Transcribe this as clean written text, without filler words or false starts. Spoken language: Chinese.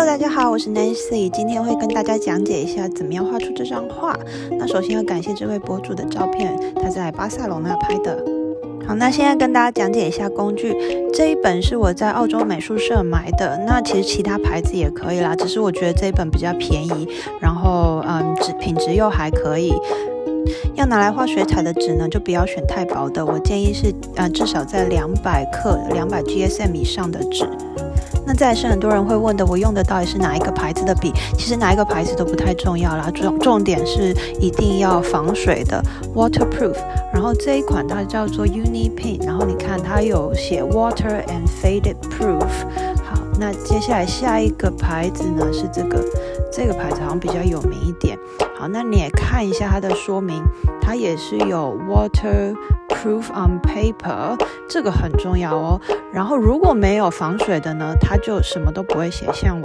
Hello， 大家好，我是 Nancy， 今天会跟大家讲解一下怎么样画出这张画。那首先要感谢这位博主的照片，他在巴塞隆纳拍的。好，那现在跟大家讲解一下工具。这一本是我在澳洲美术社买的，那其实其他牌子也可以啦，只是我觉得这一本比较便宜，然后品质又还可以。要拿来画水彩的纸呢，就不要选太薄的，我建议是至少在200克、200 GSM 以上的纸。那再来是很多人会问的，我用的到底是哪一个牌子的笔？其实哪一个牌子都不太重要啦，重点是一定要防水的 waterproof。然后这一款它叫做 Unipin， 然后你看它有写 water and faded proof。好，那接下来下一个牌子呢是这个牌子好像比较有名一点。好，那你也看一下它的说明，它也是有 waterproof on paper， 这个很重要哦。然后如果没有防水的呢，它就什么都不会写，像